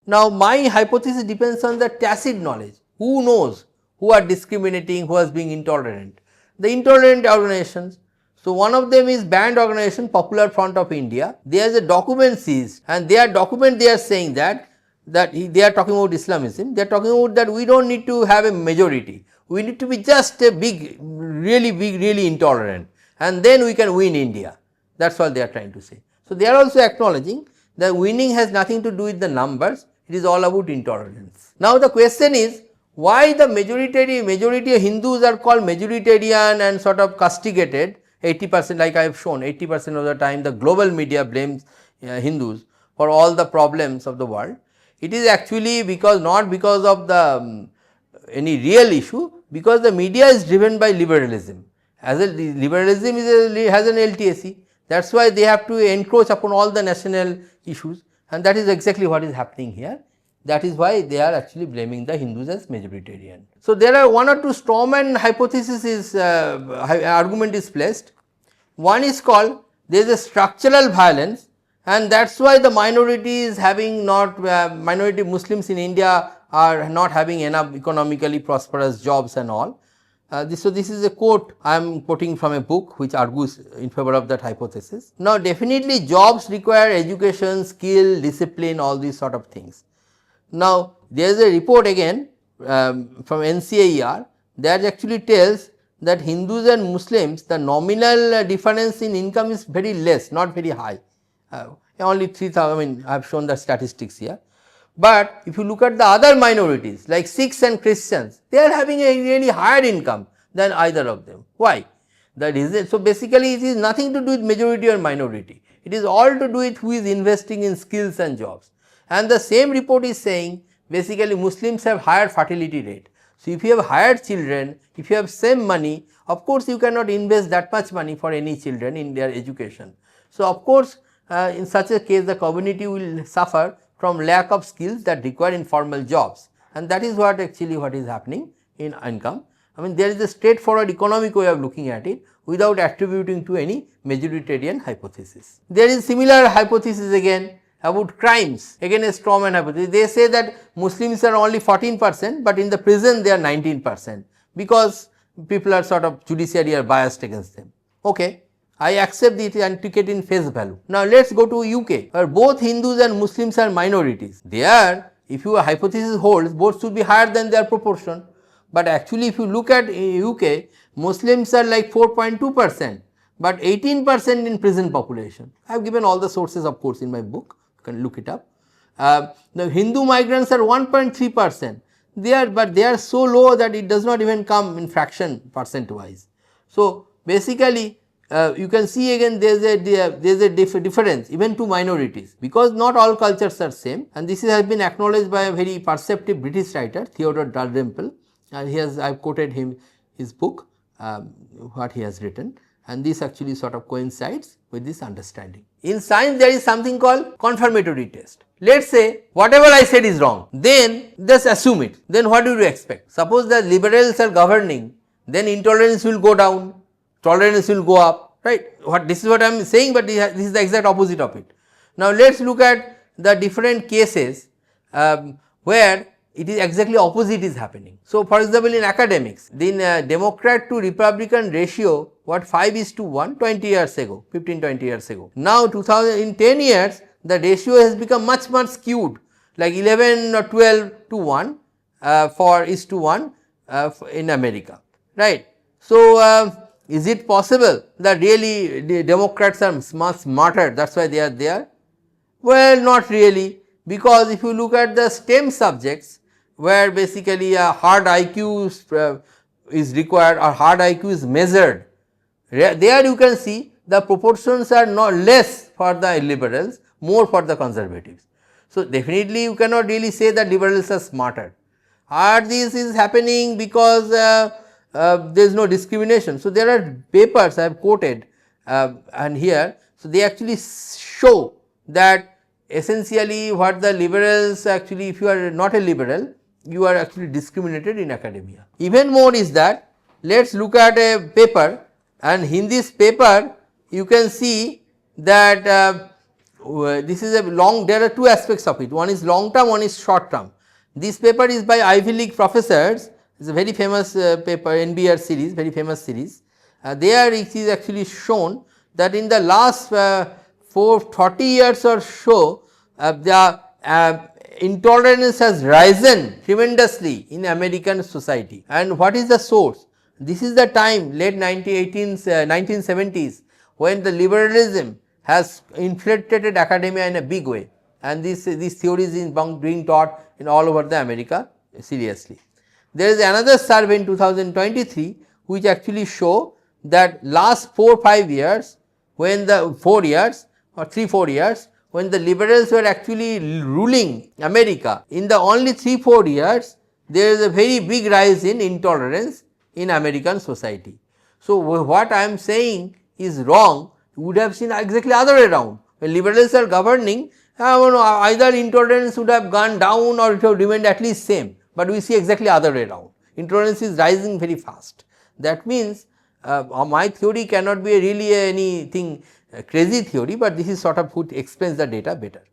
Now, my hypothesis depends on the tacit knowledge. Who knows who are discriminating, who is being intolerant? The intolerant organizations. So, one of them is banned organization Popular Front of India. There is a document seized, and their document they are saying that they are talking about Islamism. They are talking about that we do not need to have a majority. We need to be just a big, really intolerant, and then we can win India. That is what they are trying to say. So, they are also acknowledging that winning has nothing to do with the numbers, it is all about intolerance. Now, the question is why the majority of Hindus are called majoritarian and sort of castigated 80%, like I have shown 80% of the time the global media blames Hindus for all the problems of the world. It is actually because not because of the any real issue, because the media is driven by liberalism. As a liberalism has an LTAC, that is why they have to encroach upon all the national issues, and that is exactly what is happening here. That is why they are actually blaming the Hindus as majoritarian. So, there are one or two strawman hypotheses argument is placed. One is called there is a structural violence, and that is why the minority is having not minority Muslims in India are not having enough economically prosperous jobs and all. So, this is a quote I am quoting from a book which argues in favor of that hypothesis. Now, definitely jobs require education, skill, discipline, all these sort of things. Now, there is a report again from NCAER that actually tells that Hindus and Muslims, the nominal difference in income is very less, not very high, only 3,000, I mean I have shown the statistics here. But if you look at the other minorities like Sikhs and Christians, they are having a really higher income than either of them. Why? That is it. So, basically it is nothing to do with majority or minority, it is all to do with who is investing in skills and jobs. And the same report is saying basically Muslims have higher fertility rate. So, if you have higher children, if you have same money, of course, you cannot invest that much money for any children in their education. So, of course, in such a case the community will suffer from lack of skills that require informal jobs, and that is what actually what is happening in income. I mean there is a straightforward economic way of looking at it without attributing to any majoritarian hypothesis. There is similar hypothesis again about crimes, again a strawman hypothesis. They say that Muslims are only 14%, but in the prison they are 19%, because people are sort of judiciary are biased against them. Okay, I accept it and take it in face value. Now, let us go to UK, where both Hindus and Muslims are minorities. There, if your hypothesis holds, both should be higher than their proportion. But actually, if you look at UK, Muslims are like 4.2%, but 18% in prison population. I have given all the sources, of course, in my book. You can look it up. The Hindu migrants are 1.3%. But they are so low that it does not even come in fraction percent wise. So, basically, you can see again there is a difference even to minorities, because not all cultures are same, and this has been acknowledged by a very perceptive British writer Theodore Dalrymple, and I have quoted his book what he has written, and this actually sort of coincides with this understanding. In science there is something called confirmatory test. Let us say whatever I said is wrong, then just assume it, then what do you expect? Suppose the liberals are governing, then intolerance will go down, tolerance will go up, right? This is what I am saying, but this is the exact opposite of it. Now, let us look at the different cases where it is exactly opposite is happening. So, for example, in academics, the Democrat to Republican ratio what 5:1 20 years ago, 15-20 years ago. Now, in 10 years, the ratio has become much skewed, like 11 or 12 to 1 for is to 1 in America, right. So, is it possible that really the Democrats are much smarter, that is why they are there? Well, not really, because if you look at the STEM subjects, where basically a hard IQ is required or hard IQ is measured, there you can see the proportions are not less for the liberals, more for the conservatives. So, definitely you cannot really say that liberals are smarter. Or this is happening because there is no discrimination. So, there are papers I have quoted and here, so they actually show that essentially what the liberals actually, if you are not a liberal, you are actually discriminated in academia. Even more is that, let us look at a paper, and in this paper you can see that this is a long, there are two aspects of it, one is long term, one is short term. This paper is by Ivy League professors, it is a very famous paper, NBR series, very famous series. There it is actually shown that in the last 40 years or so, the intolerance has risen tremendously in American society. And what is the source? This is the time, late 1970s, when the liberalism has infiltrated academia in a big way, and these theories is being taught in all over the America seriously. There is another survey in 2023 which actually show that last 4-5 years, when the 4 years or 3-4 years, when the liberals were actually ruling America, in the only 3-4 years, there is a very big rise in intolerance in American society. So, what I am saying is wrong, you would have seen exactly other way around. When liberals are governing, either intolerance would have gone down or it would have remained at least same, but we see exactly other way around. Intolerance is rising very fast. That means my theory cannot be really anything crazy theory, but this is sort of what explains the data better.